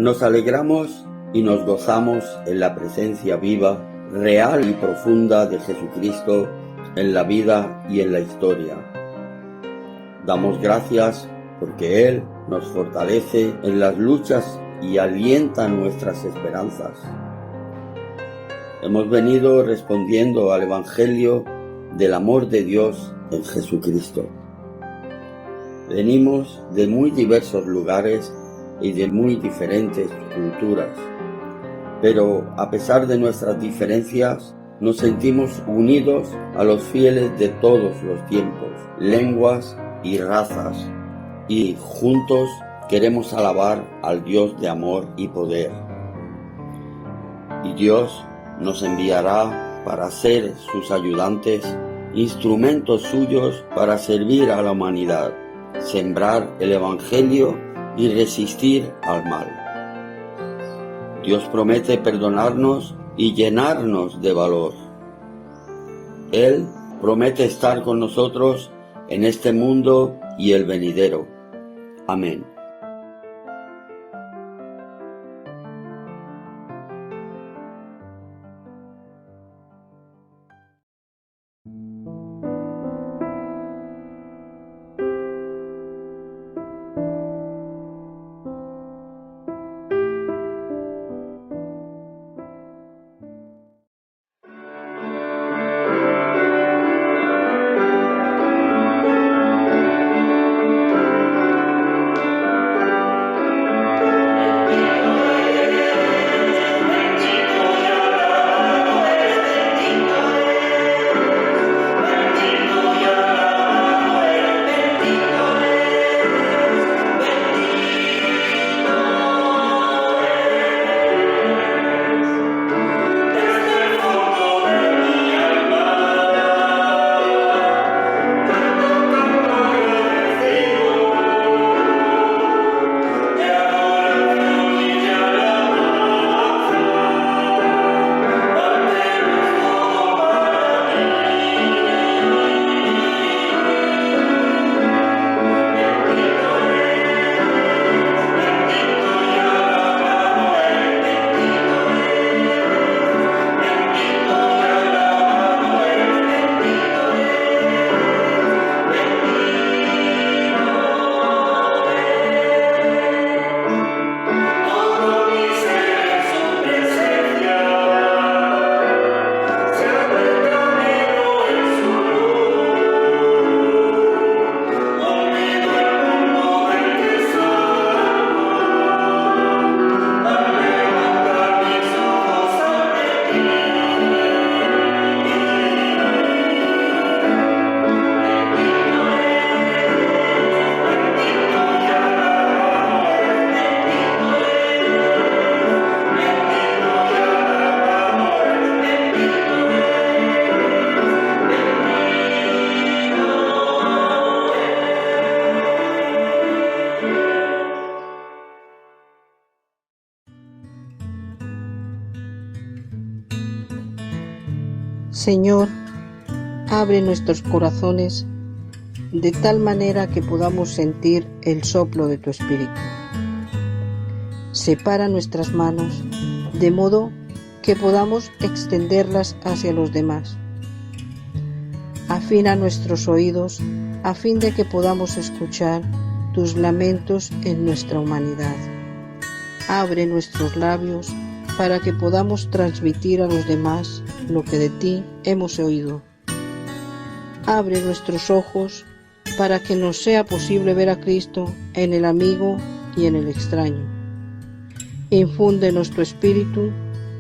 Nos alegramos y nos gozamos en la presencia viva, real y profunda de Jesucristo en la vida y en la historia. Damos gracias porque Él nos fortalece en las luchas y alienta nuestras esperanzas. Hemos venido respondiendo al Evangelio del amor de Dios en Jesucristo. Venimos de muy diversos lugares y de muy diferentes culturas, pero a pesar de nuestras diferencias, nos sentimos unidos a los fieles de todos los tiempos, lenguas y razas, y juntos queremos alabar al Dios de amor y poder. Y Dios nos enviará para ser sus ayudantes, instrumentos suyos para servir a la humanidad, sembrar el Evangelio y resistir al mal. Dios promete perdonarnos y llenarnos de valor. Él promete estar con nosotros en este mundo y el venidero. Amén. Señor, abre nuestros corazones de tal manera que podamos sentir el soplo de tu Espíritu. Separa nuestras manos de modo que podamos extenderlas hacia los demás. Afina nuestros oídos a fin de que podamos escuchar tus lamentos en nuestra humanidad. Abre nuestros labios para que podamos transmitir a los demás lo que de ti hemos oído. Abre nuestros ojos para que nos sea posible ver a Cristo en el amigo y en el extraño. Infúndenos tu Espíritu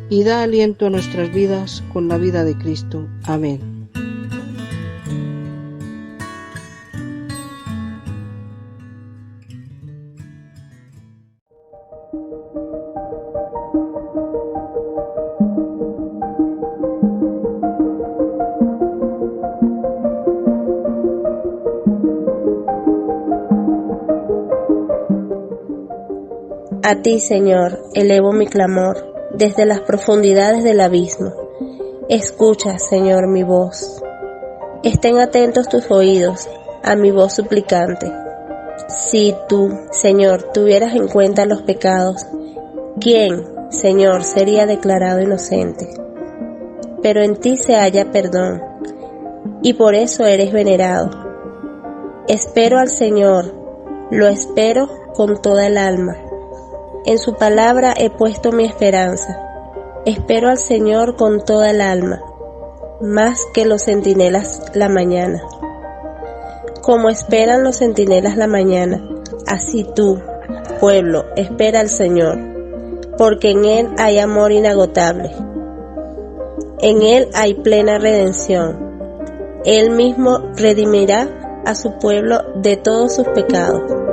y da aliento a nuestras vidas con la vida de Cristo. Amén. A ti, Señor, elevo mi clamor desde las profundidades del abismo. Escucha, Señor, mi voz. Estén atentos tus oídos a mi voz suplicante. Si tú, Señor, tuvieras en cuenta los pecados ¿Quién, Señor, sería declarado inocente? Pero en ti se halla perdón, y por eso eres venerado. Espero al Señor, lo espero con toda el alma. En su palabra he puesto mi esperanza. Espero al Señor con toda el alma, más que los centinelas la mañana. Como esperan los centinelas la mañana, así tú, pueblo, espera al Señor, porque en Él hay amor inagotable. En Él hay plena redención. Él mismo redimirá a su pueblo de todos sus pecados.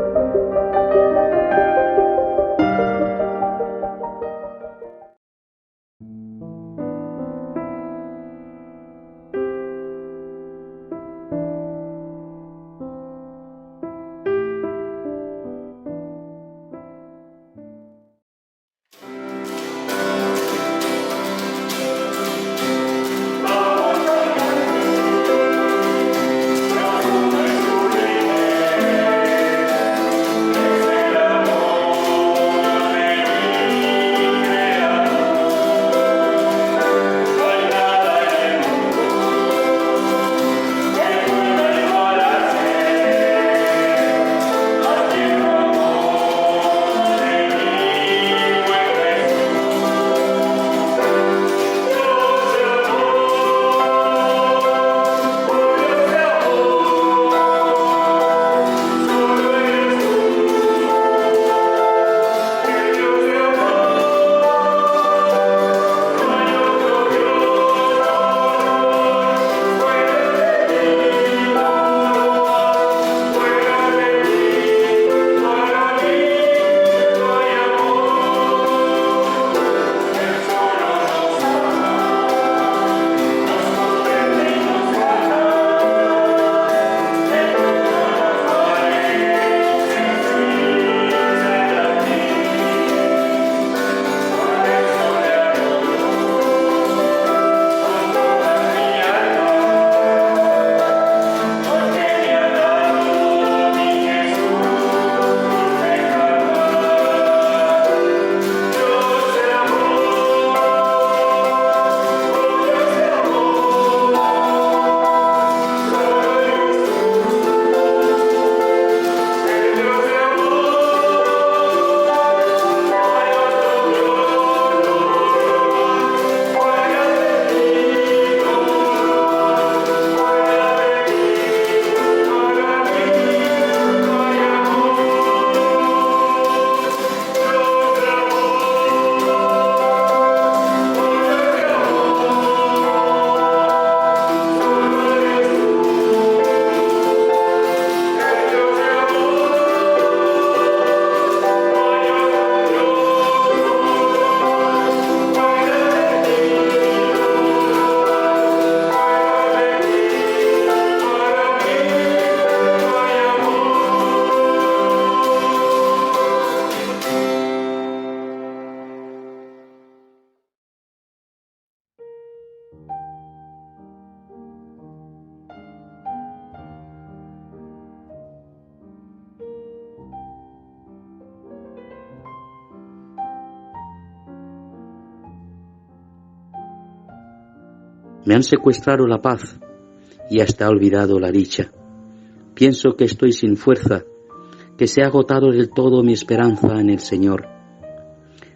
Me han secuestrado la paz y hasta he olvidado la dicha. Pienso que estoy sin fuerza, que se ha agotado del todo mi esperanza en el Señor.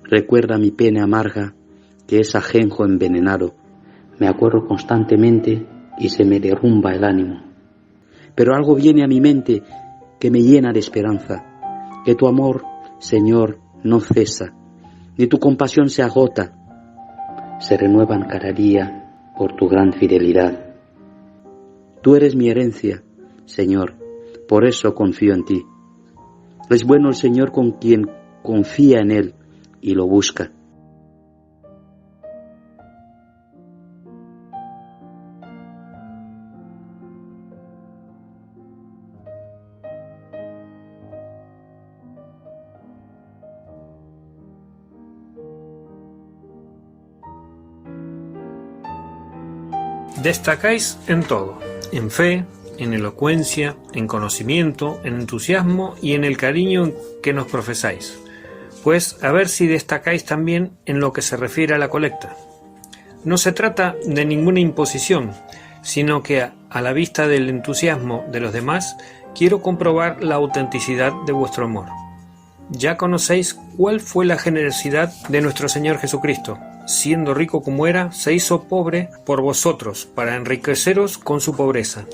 Recuerda mi pena amarga, que es ajenjo envenenado. Me acuerdo constantemente y se me derrumba el ánimo. Pero algo viene a mi mente que me llena de esperanza, que tu amor, Señor, no cesa, ni tu compasión se agota. Se renuevan cada día por tu gran fidelidad. Tú eres mi herencia, Señor, por eso confío en ti. Es bueno el Señor con quien confía en Él y lo busca. Destacáis en todo, en fe, en elocuencia, en conocimiento, en entusiasmo y en el cariño que nos profesáis. Después, a ver si destacáis también en lo que se refiere a la colecta. No se trata de ninguna imposición, sino que a la vista del entusiasmo de los demás, quiero comprobar la autenticidad de vuestro amor. Ya conocéis cuál fue la generosidad de nuestro Señor Jesucristo. Siendo rico como era, se hizo pobre por vosotros, para enriqueceros con su pobreza.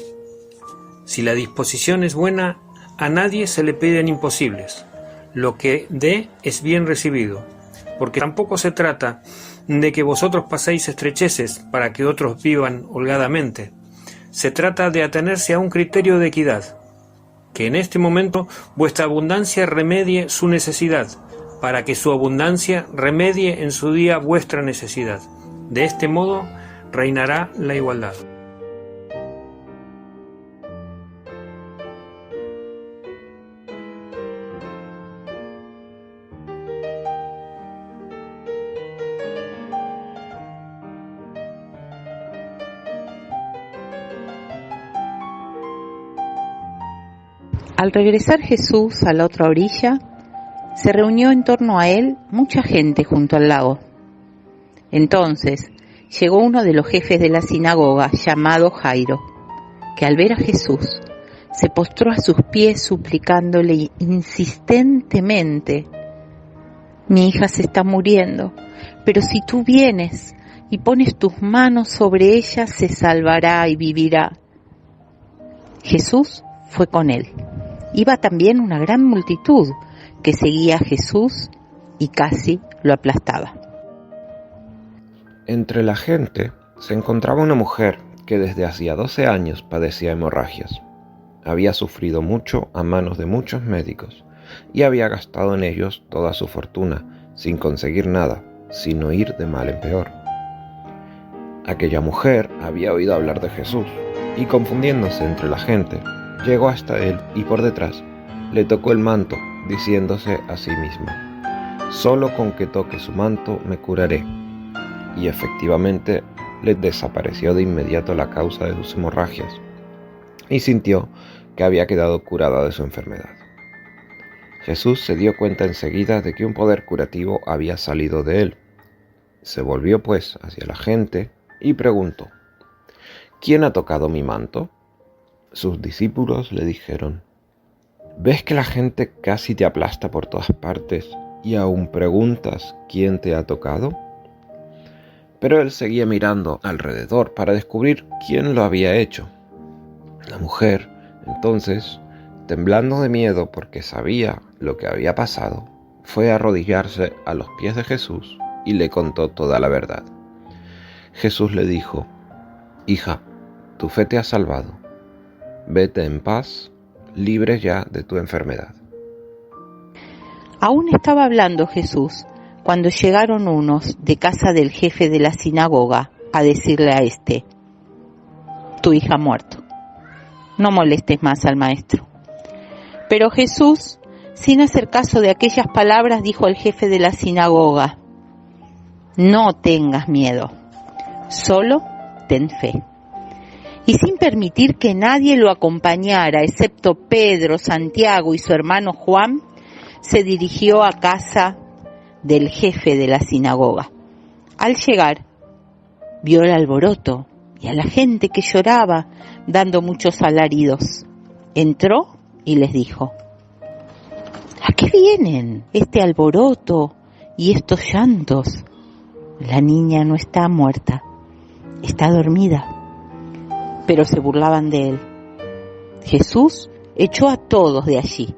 Si la disposición es buena, a nadie se le piden imposibles. Lo que dé es bien recibido, porque tampoco se trata de que vosotros paséis estrecheces para que otros vivan holgadamente. Se trata de atenerse a un criterio de equidad, que en este momento vuestra abundancia remedie su necesidad, para que su abundancia remedie en su día vuestra necesidad. De este modo reinará la igualdad. Al regresar Jesús a la otra orilla, se reunió en torno a él mucha gente junto al lago. Entonces llegó uno de los jefes de la sinagoga, llamado Jairo, que al ver a Jesús se postró a sus pies suplicándole insistentemente: «Mi hija se está muriendo, pero si tú vienes y pones tus manos sobre ella, se salvará y vivirá». Jesús fue con él. Iba también una gran multitud que seguía a Jesús y casi lo aplastaba. Entre la gente se encontraba una mujer que desde hacía 12 años padecía hemorragias. Había sufrido mucho a manos de muchos médicos y había gastado en ellos toda su fortuna sin conseguir nada, sino ir de mal en peor. Aquella mujer había oído hablar de Jesús y, confundiéndose entre la gente, llegó hasta él y por detrás le tocó el manto, diciéndose a sí misma: «Solo con que toque su manto me curaré». Y efectivamente le desapareció de inmediato la causa de sus hemorragias y sintió que había quedado curada de su enfermedad. Jesús se dio cuenta enseguida de que un poder curativo había salido de él. Se volvió pues hacia la gente y preguntó: «¿Quién ha tocado mi manto?». Sus discípulos le dijeron: «¿Ves que la gente casi te aplasta por todas partes y aún preguntas quién te ha tocado?». Pero él seguía mirando alrededor para descubrir quién lo había hecho. La mujer, entonces, temblando de miedo porque sabía lo que había pasado, fue a arrodillarse a los pies de Jesús y le contó toda la verdad. Jesús le dijo: «Hija, tu fe te ha salvado. Vete en paz, libre ya de tu enfermedad». Aún estaba hablando Jesús cuando llegaron unos de casa del jefe de la sinagoga a decirle a éste: «Tu hija ha muerto. No molestes más al maestro». Pero Jesús, sin hacer caso de aquellas palabras, dijo al jefe de la sinagoga: «No tengas miedo, solo ten fe». Y sin permitir que nadie lo acompañara, excepto Pedro, Santiago y su hermano Juan, se dirigió a casa del jefe de la sinagoga. Al llegar, vio el alboroto y a la gente que lloraba, dando muchos alaridos. Entró y les dijo: «¿A qué vienen este alboroto y estos llantos? La niña no está muerta, está dormida». Pero se burlaban de él. Jesús echó a todos de allí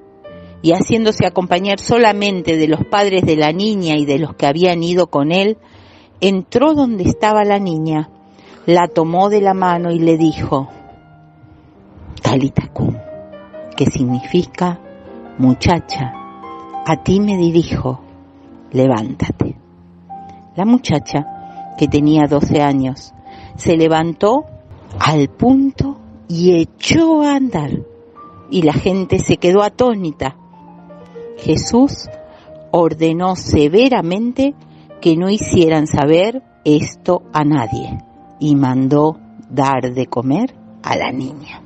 y, haciéndose acompañar solamente de los padres de la niña y de los que habían ido con él, entró donde estaba la niña, la tomó de la mano y le dijo: «Talita cum», que significa: «Muchacha, a ti me dirijo, levántate». La muchacha, que tenía 12 años, se levantó al punto y echó a andar, y la gente se quedó atónita. Jesús ordenó severamente que no hicieran saber esto a nadie y mandó dar de comer a la niña.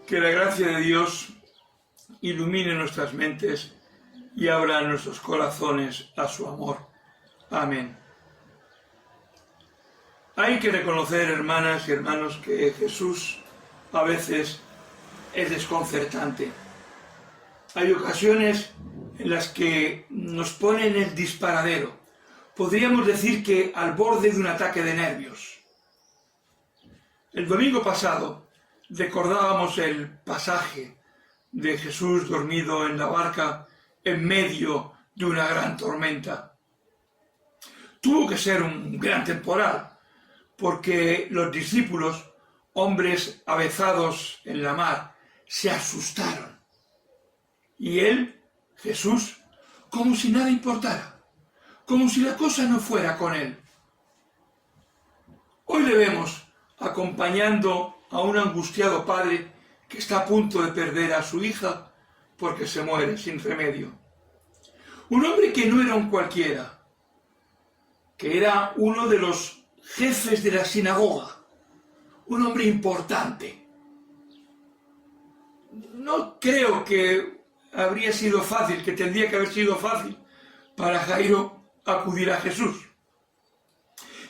Que la gracia de Dios ilumine nuestras mentes y abra nuestros corazones a su amor. Amén. Hay que reconocer, hermanas y hermanos, que Jesús a veces es desconcertante. Hay ocasiones en las que nos pone en el disparadero. Podríamos decir que al borde de un ataque de nervios. El domingo pasado recordábamos el pasaje de Jesús dormido en la barca en medio de una gran tormenta. Tuvo que ser un gran temporal, porque los discípulos, hombres avezados en la mar, se asustaron. Y él, Jesús, como si nada importara, como si la cosa no fuera con él. Hoy le vemos acompañando a un angustiado padre que está a punto de perder a su hija porque se muere sin remedio. Un hombre que no era un cualquiera, que era uno de los jefes de la sinagoga, un hombre importante. No creo que habría sido fácil, que tendría que haber sido fácil para Jairo acudir a Jesús,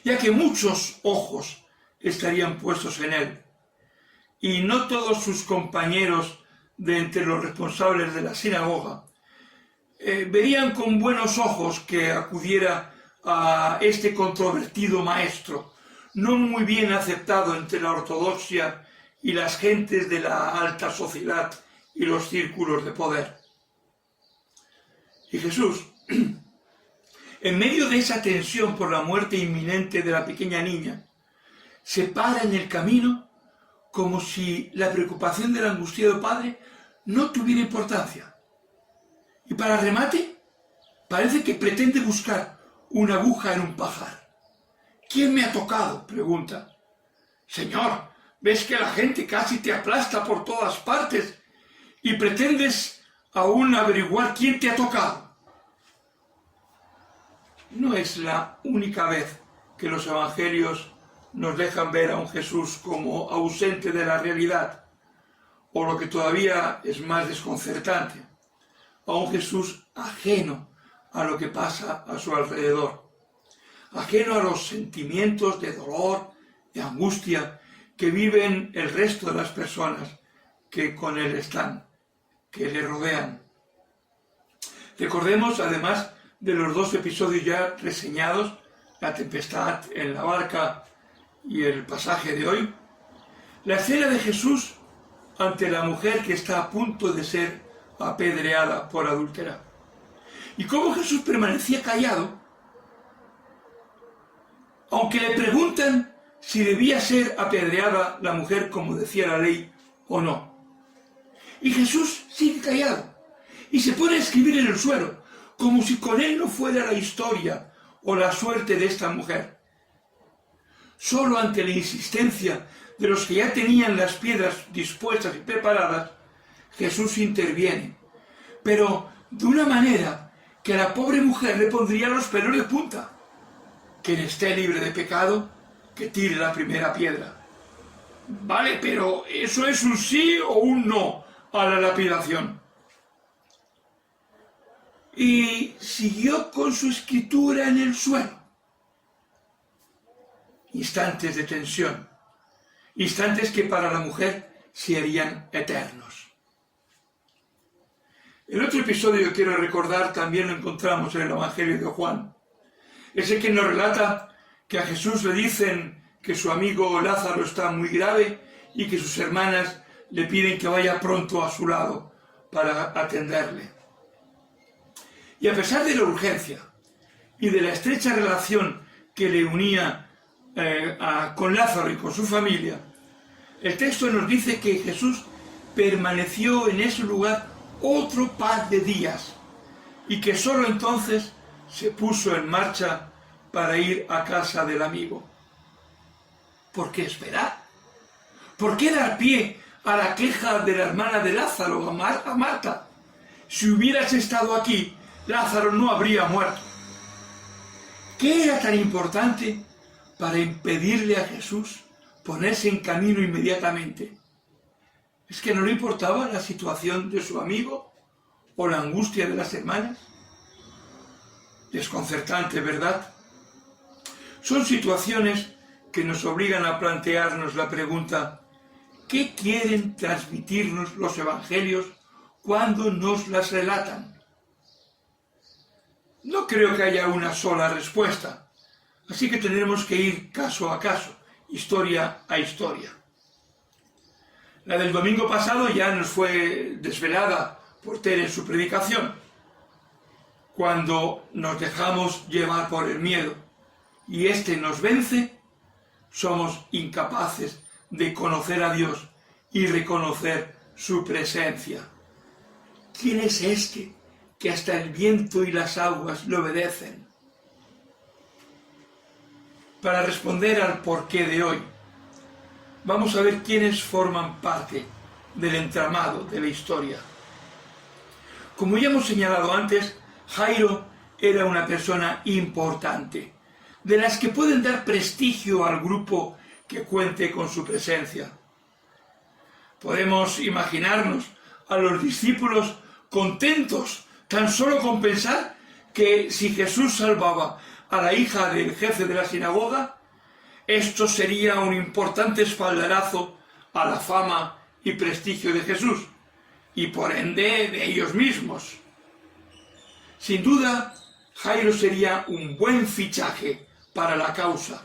ya que muchos ojos estarían puestos en él, y no todos sus compañeros de entre los responsables de la sinagoga verían con buenos ojos que acudiera a este controvertido maestro, no muy bien aceptado entre la ortodoxia y las gentes de la alta sociedad y los círculos de poder. Y Jesús, en medio de esa tensión por la muerte inminente de la pequeña niña, se para en el camino como si la preocupación del angustiado padre no tuviera importancia. Y para remate, parece que pretende buscar una aguja en un pajar. ¿Quién me ha tocado?, pregunta. Señor, ¿ves que la gente casi te aplasta por todas partes y pretendes aún averiguar quién te ha tocado? No es la única vez que los evangelios nos dejan ver a un Jesús como ausente de la realidad, o lo que todavía es más desconcertante, a un Jesús ajeno a lo que pasa a su alrededor, ajeno a los sentimientos de dolor, de angustia que viven el resto de las personas que con él están, que le rodean. Recordemos, además de los dos episodios ya reseñados, la tempestad en la barca y el pasaje de hoy, la escena de Jesús ante la mujer que está a punto de ser apedreada por adúltera. Y cómo Jesús permanecía callado, aunque le preguntan si debía ser apedreada la mujer como decía la ley o no. Y Jesús sigue callado y se pone a escribir en el suelo, como si con él no fuera la historia o la suerte de esta mujer. Solo ante la insistencia de los que ya tenían las piedras dispuestas y preparadas, Jesús interviene, pero de una manera que a la pobre mujer le pondría los pelos de punta. Quien esté libre de pecado, que tire la primera piedra. Vale, pero ¿eso es un sí o un no a la lapidación? Y siguió con su escritura en el suelo. Instantes de tensión, instantes que para la mujer serían eternos. El otro episodio que quiero recordar también lo encontramos en el Evangelio de Juan. Es el que nos relata que a Jesús le dicen que su amigo Lázaro está muy grave y que sus hermanas le piden que vaya pronto a su lado para atenderle. Y a pesar de la urgencia y de la estrecha relación que le unía con Lázaro y con su familia, el texto nos dice que Jesús permaneció en ese lugar otro par de días y que solo entonces se puso en marcha para ir a casa del amigo. ¿Por qué esperar? ¿Por qué dar pie a la queja de la hermana de Lázaro, a Marta? Si hubieras estado aquí, Lázaro no habría muerto. ¿Qué era tan importante para impedirle a Jesús ponerse en camino inmediatamente. ¿Es que no le importaba la situación de su amigo o la angustia de las hermanas? Desconcertante, ¿verdad? Son situaciones que nos obligan a plantearnos la pregunta: ¿qué quieren transmitirnos los evangelios cuando nos las relatan? No creo que haya una sola respuesta, así que tendremos que ir caso a caso, historia a historia. La del domingo pasado ya nos fue desvelada por Tere en su predicación. Cuando nos dejamos llevar por el miedo y éste nos vence, somos incapaces de conocer a Dios y reconocer su presencia. ¿Quién es este que hasta el viento y las aguas le obedecen? Para responder al porqué de hoy, vamos a ver quiénes forman parte del entramado de la historia. Como ya hemos señalado antes, Jairo era una persona importante, de las que pueden dar prestigio al grupo que cuente con su presencia. Podemos imaginarnos a los discípulos contentos tan solo con pensar que si Jesús salvaba a la hija del jefe de la sinagoga, esto sería un importante espaldarazo a la fama y prestigio de Jesús, y por ende de ellos mismos. Sin duda, Jairo sería un buen fichaje para la causa.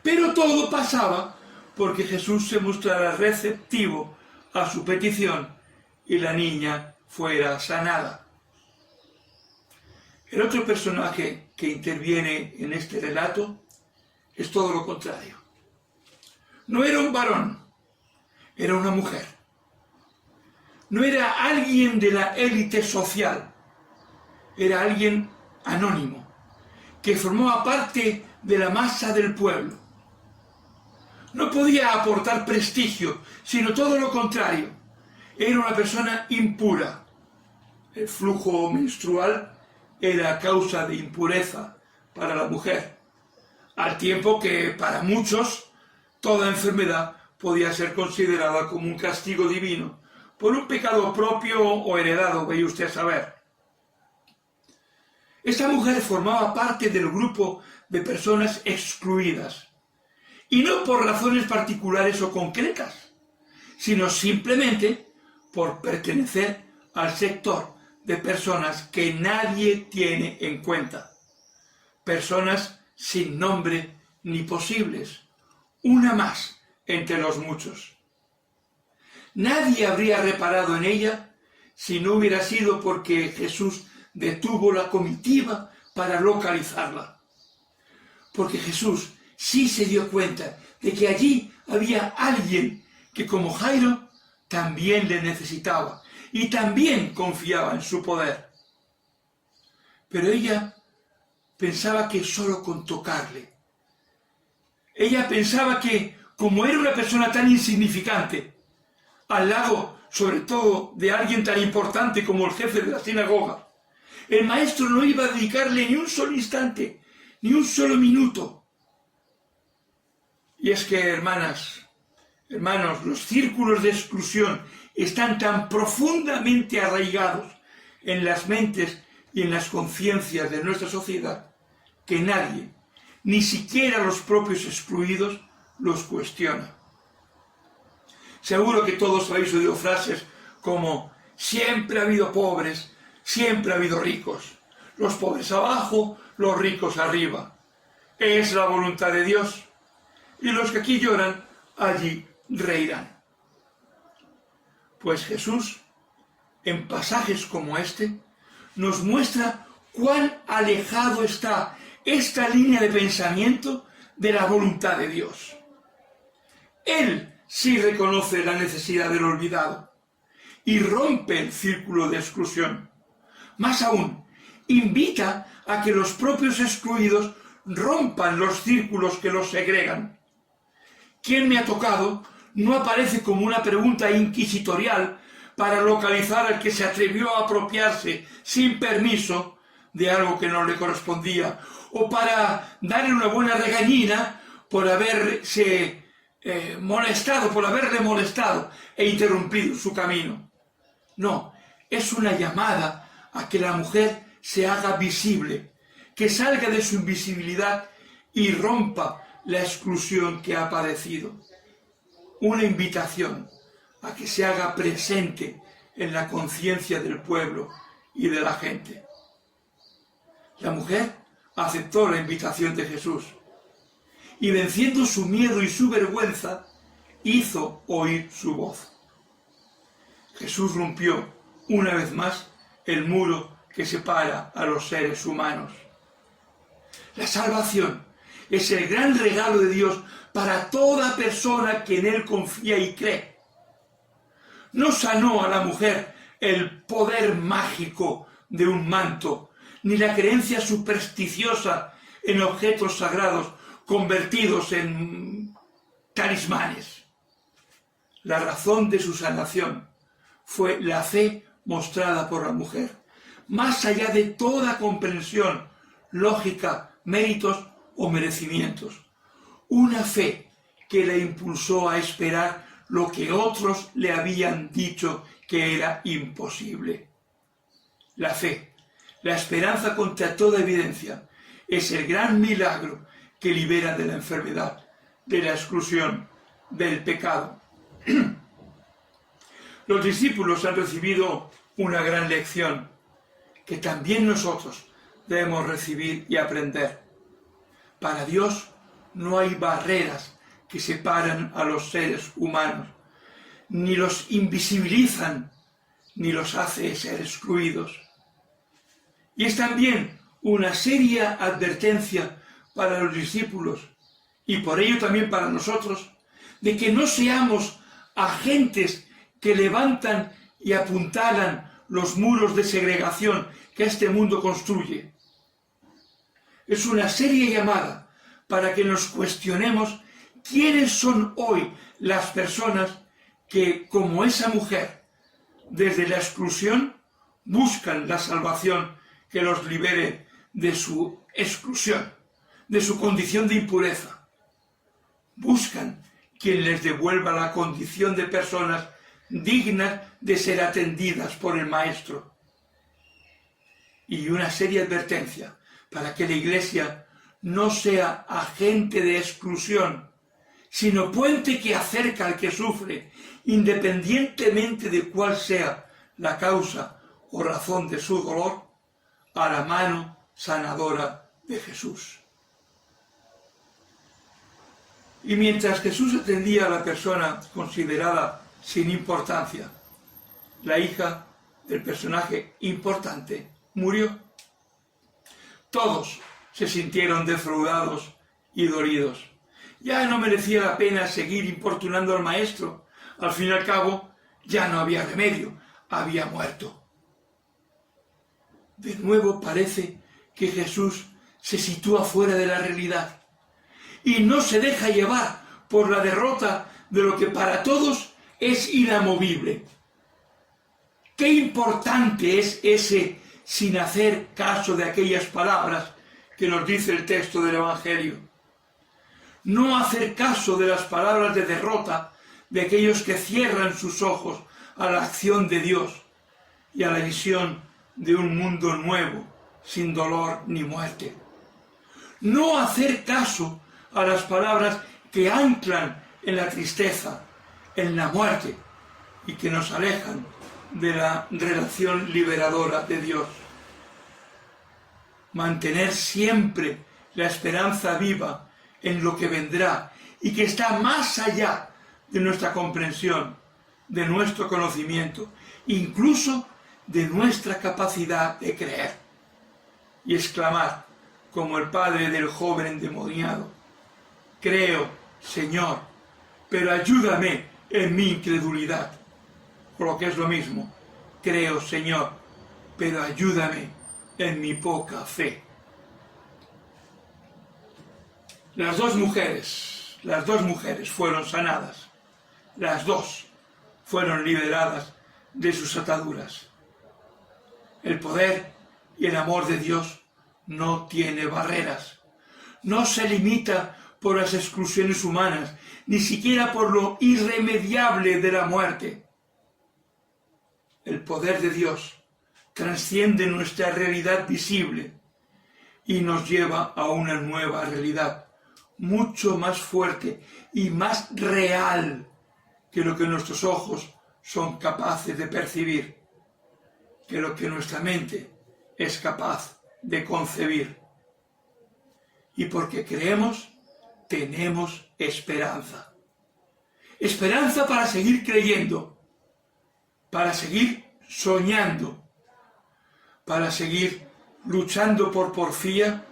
Pero todo pasaba porque Jesús se mostrara receptivo a su petición y la niña fuera sanada. El otro personaje que interviene en este relato es todo lo contrario. No era un varón, era una mujer. No era alguien de la élite social, era alguien anónimo, que formaba parte de la masa del pueblo. No podía aportar prestigio, sino todo lo contrario. Era una persona impura. El flujo menstrual era causa de impureza para la mujer, al tiempo que para muchos toda enfermedad podía ser considerada como un castigo divino por un pecado propio o heredado, vaya usted a saber. Esta mujer formaba parte del grupo de personas excluidas, y no por razones particulares o concretas, sino simplemente por pertenecer al sector de personas que nadie tiene en cuenta, personas sin nombre ni posibles, una más entre los muchos. Nadie habría reparado en ella si no hubiera sido porque Jesús detuvo la comitiva para localizarla. Porque Jesús sí se dio cuenta de que allí había alguien que, como Jairo, también le necesitaba y también confiaba en su poder. Pero ella pensaba que solo con tocarle. Ella pensaba que, como era una persona tan insignificante, al lado, sobre todo, de alguien tan importante como el jefe de la sinagoga, el maestro no iba a dedicarle ni un solo instante, ni un solo minuto. Y es que, hermanos, los círculos de exclusión están tan profundamente arraigados en las mentes y en las conciencias de nuestra sociedad que nadie, ni siquiera los propios excluidos, los cuestiona. Seguro que todos habéis oído frases como: siempre ha habido pobres, siempre ha habido ricos, los pobres abajo, los ricos arriba. Es la voluntad de Dios, y los que aquí lloran, allí reirán. Pues Jesús, en pasajes como este, nos muestra cuán alejado está esta línea de pensamiento de la voluntad de Dios. Él sí reconoce la necesidad del olvidado y rompe el círculo de exclusión. Más aún, invita a que los propios excluidos rompan los círculos que los segregan. ¿Quién me ha tocado? No aparece como una pregunta inquisitorial para localizar al que se atrevió a apropiarse sin permiso de algo que no le correspondía, o para darle una buena regañina por haberse molestado, por haberle molestado e interrumpido su camino. No, es una llamada a que la mujer se haga visible, que salga de su invisibilidad y rompa la exclusión que ha padecido. Una invitación a que se haga presente en la conciencia del pueblo y de la gente. La mujer aceptó la invitación de Jesús y, venciendo su miedo y su vergüenza, hizo oír su voz. Jesús rompió una vez más el muro que separa a los seres humanos. La salvación es el gran regalo de Dios para toda persona que en Él confía y cree. No sanó a la mujer el poder mágico de un manto, ni la creencia supersticiosa en objetos sagrados convertidos en talismanes. La razón de su sanación fue la fe mostrada por la mujer, más allá de toda comprensión, lógica, méritos o merecimientos. Una fe que la impulsó a esperar lo que otros le habían dicho que era imposible. La fe, la esperanza contra toda evidencia, es el gran milagro que libera de la enfermedad, de la exclusión, del pecado. Los discípulos han recibido una gran lección que también nosotros debemos recibir y aprender. Para Dios no hay barreras que separan a los seres humanos, ni los invisibilizan, ni los hace ser excluidos. Y es también una seria advertencia para los discípulos, y por ello también para nosotros, de que no seamos agentes que levantan y apuntalan los muros de segregación que este mundo construye. Es una seria llamada para que nos cuestionemos quiénes son hoy las personas que, como esa mujer, desde la exclusión, buscan la salvación que los libere de su exclusión, de su condición de impureza. Buscan quien les devuelva la condición de personas dignas de ser atendidas por el Maestro. Y una seria advertencia para que la Iglesia no sea agente de exclusión, sino puente que acerca al que sufre, independientemente de cuál sea la causa o razón de su dolor, a la mano sanadora de Jesús. Y mientras Jesús atendía a la persona considerada sin importancia, la hija del personaje importante murió. Todos se sintieron defraudados y dolidos. Ya no merecía la pena seguir importunando al Maestro. Al fin y al cabo, ya no había remedio, había muerto. De nuevo parece que Jesús se sitúa fuera de la realidad y no se deja llevar por la derrota de lo que para todos es inamovible. Qué importante es ese sin hacer caso de aquellas palabras que nos dice el texto del Evangelio. No hacer caso de las palabras de derrota de aquellos que cierran sus ojos a la acción de Dios y a la visión de un mundo nuevo, sin dolor ni muerte. No hacer caso a las palabras que anclan en la tristeza, en la muerte, y que nos alejan de la relación liberadora de Dios. Mantener siempre la esperanza viva en lo que vendrá y que está más allá de nuestra comprensión, de nuestro conocimiento, incluso de nuestra capacidad de creer. Y exclamar, como el padre del joven endemoniado: creo, Señor, pero ayúdame en mi incredulidad. O lo que es lo mismo, creo, Señor, pero ayúdame en mi poca fe. Las dos mujeres fueron sanadas. Las dos fueron liberadas de sus ataduras. El poder y el amor de Dios no tiene barreras. No se limita por las exclusiones humanas, ni siquiera por lo irremediable de la muerte. El poder de Dios trasciende nuestra realidad visible y nos lleva a una nueva realidad, mucho más fuerte y más real que lo que nuestros ojos son capaces de percibir, que lo que nuestra mente es capaz de concebir. Y porque creemos, tenemos esperanza. Esperanza para seguir creyendo, para seguir soñando, para seguir luchando por porfía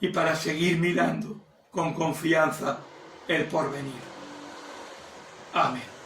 y para seguir mirando con confianza el porvenir. Amén.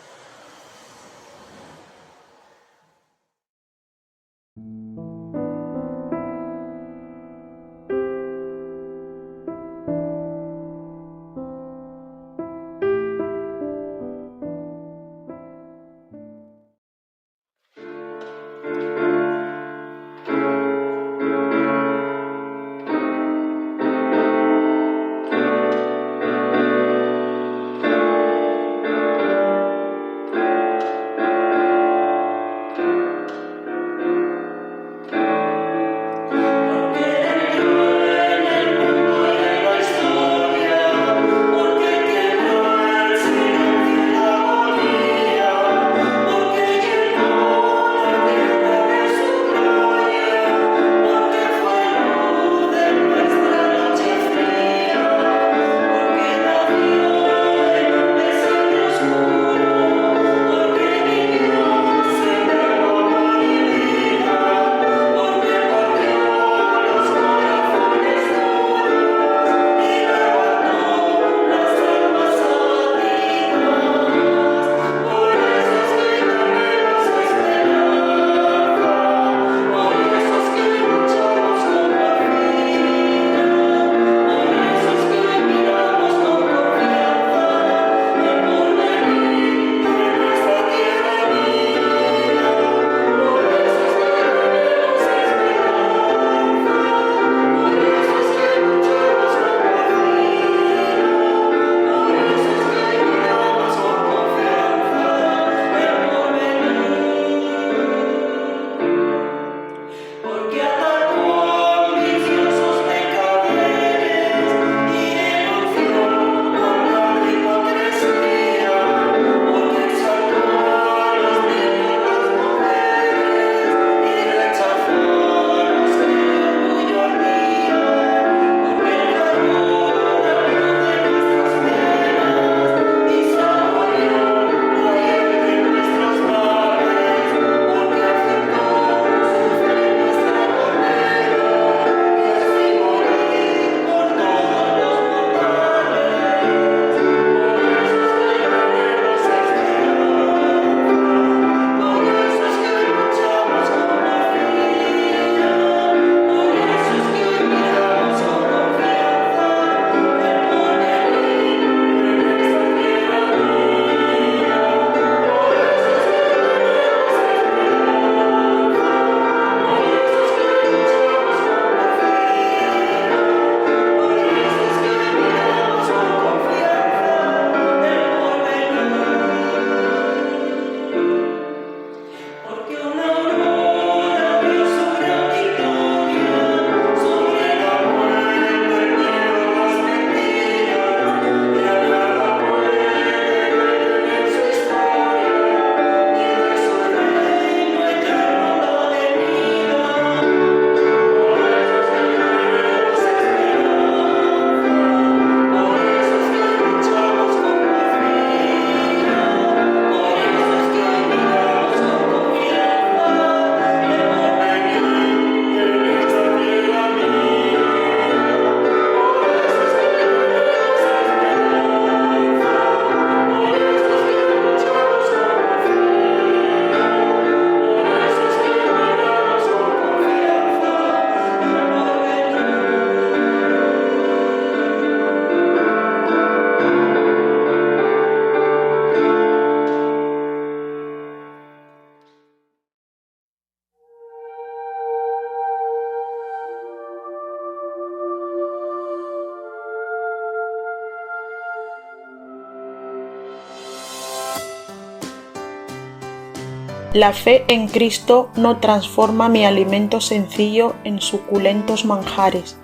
La fe en Cristo no transforma mi alimento sencillo en suculentos manjares,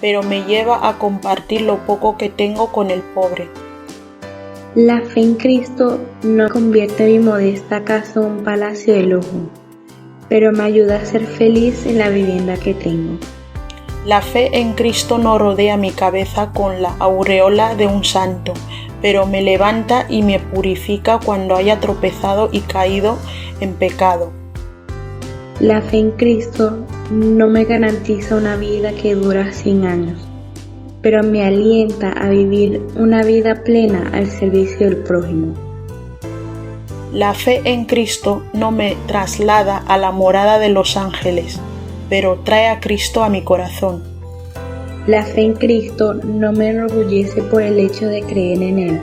pero me lleva a compartir lo poco que tengo con el pobre. La fe en Cristo no convierte mi modesta casa en un palacio de lujo, pero me ayuda a ser feliz en la vivienda que tengo. La fe en Cristo no rodea mi cabeza con la aureola de un santo, pero me levanta y me purifica cuando haya tropezado y caído en pecado. La fe en Cristo no me garantiza una vida que dura 100 años, pero me alienta a vivir una vida plena al servicio del prójimo. La fe en Cristo no me traslada a la morada de los ángeles, pero trae a Cristo a mi corazón. La fe en Cristo no me enorgullece por el hecho de creer en Él,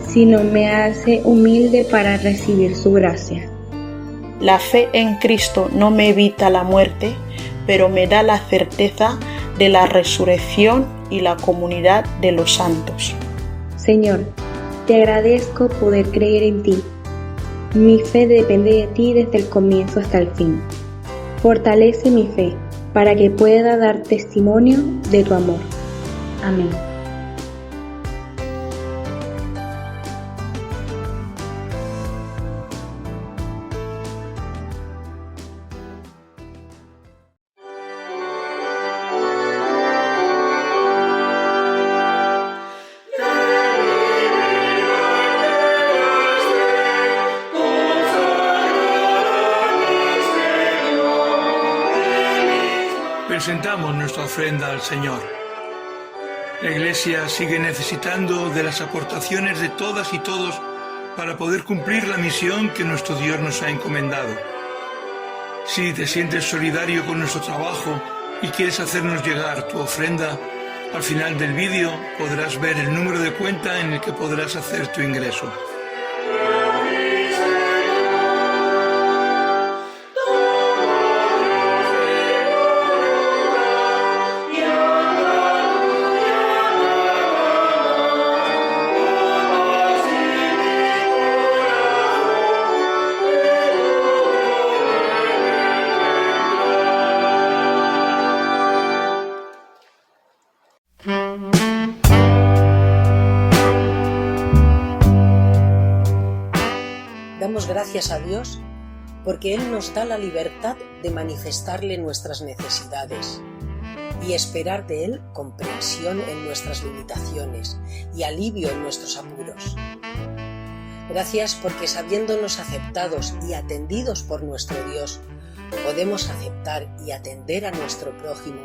sino me hace humilde para recibir su gracia. La fe en Cristo no me evita la muerte, pero me da la certeza de la resurrección y la comunidad de los santos. Señor, te agradezco poder creer en ti. Mi fe depende de ti desde el comienzo hasta el fin. Fortalece mi fe para que pueda dar testimonio de tu amor. Amén. Presentamos nuestra ofrenda al Señor. La Iglesia sigue necesitando de las aportaciones de todas y todos para poder cumplir la misión que nuestro Dios nos ha encomendado. Si te sientes solidario con nuestro trabajo y quieres hacernos llegar tu ofrenda, al final del vídeo podrás ver el número de cuenta en el que podrás hacer tu ingreso. Damos gracias a Dios porque Él nos da la libertad de manifestarle nuestras necesidades y esperar de Él comprensión en nuestras limitaciones y alivio en nuestros apuros. Gracias porque sabiéndonos aceptados y atendidos por nuestro Dios, podemos aceptar y atender a nuestro prójimo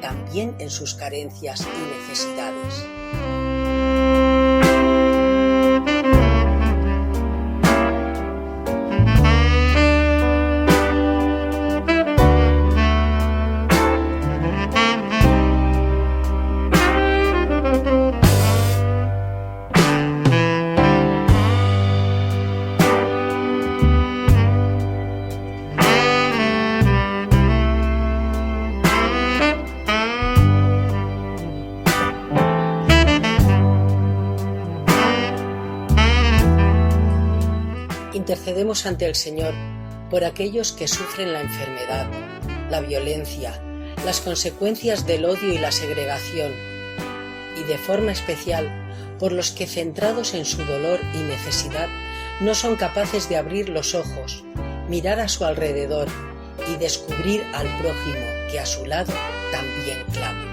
también en sus carencias y necesidades. Intercedemos ante el Señor por aquellos que sufren la enfermedad, la violencia, las consecuencias del odio y la segregación, y de forma especial por los que, centrados en su dolor y necesidad, no son capaces de abrir los ojos, mirar a su alrededor y descubrir al prójimo que a su lado también clama.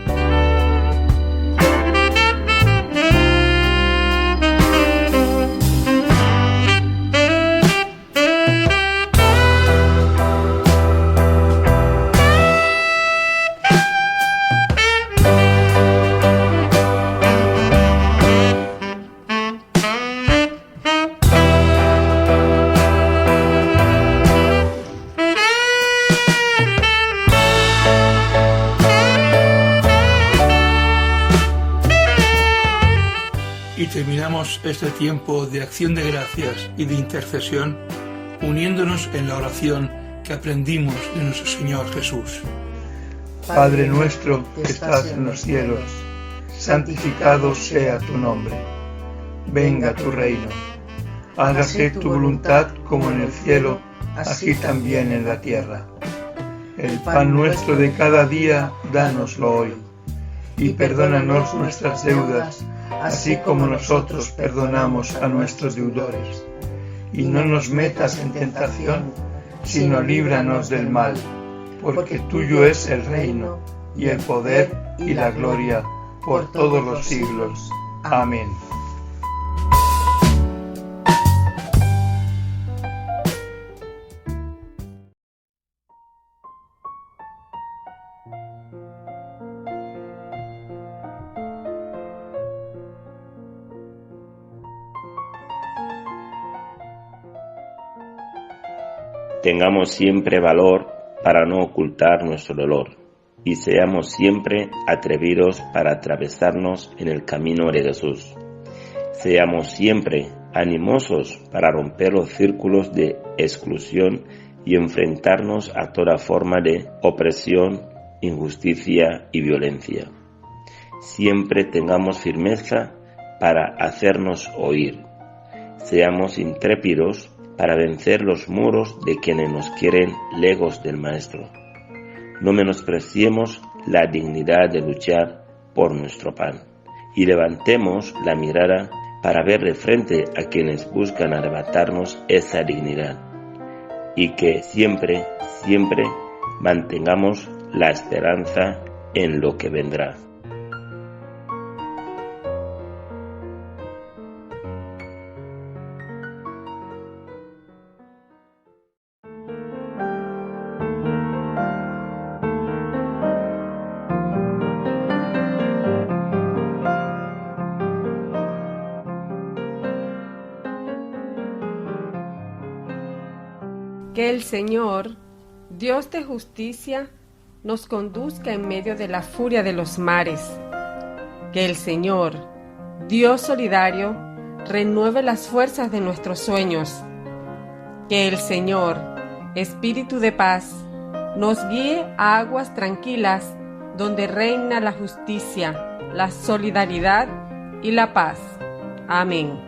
Y terminamos este tiempo de acción de gracias y de intercesión uniéndonos en la oración que aprendimos de nuestro Señor Jesús. Padre nuestro que estás en los cielos, santificado sea tu nombre. Venga tu reino. Hágase tu voluntad como en el cielo, así también en la tierra. El pan nuestro de cada día, dánoslo hoy. Y perdónanos nuestras deudas, así como nosotros perdonamos a nuestros deudores. Y no nos metas en tentación, sino líbranos del mal, porque tuyo es el reino, y el poder, y la gloria, por todos los siglos. Amén. Tengamos siempre valor para no ocultar nuestro dolor y seamos siempre atrevidos para atravesarnos en el camino de Jesús. Seamos siempre animosos para romper los círculos de exclusión y enfrentarnos a toda forma de opresión, injusticia y violencia. Siempre tengamos firmeza para hacernos oír. Seamos intrépidos para vencer los muros de quienes nos quieren lejos del Maestro. No menospreciemos la dignidad de luchar por nuestro pan y levantemos la mirada para ver de frente a quienes buscan arrebatarnos esa dignidad y que siempre, siempre mantengamos la esperanza en lo que vendrá. Que el Señor, Dios de justicia, nos conduzca en medio de la furia de los mares. Que el Señor, Dios solidario, renueve las fuerzas de nuestros sueños. Que el Señor, Espíritu de paz, nos guíe a aguas tranquilas donde reina la justicia, la solidaridad y la paz. Amén.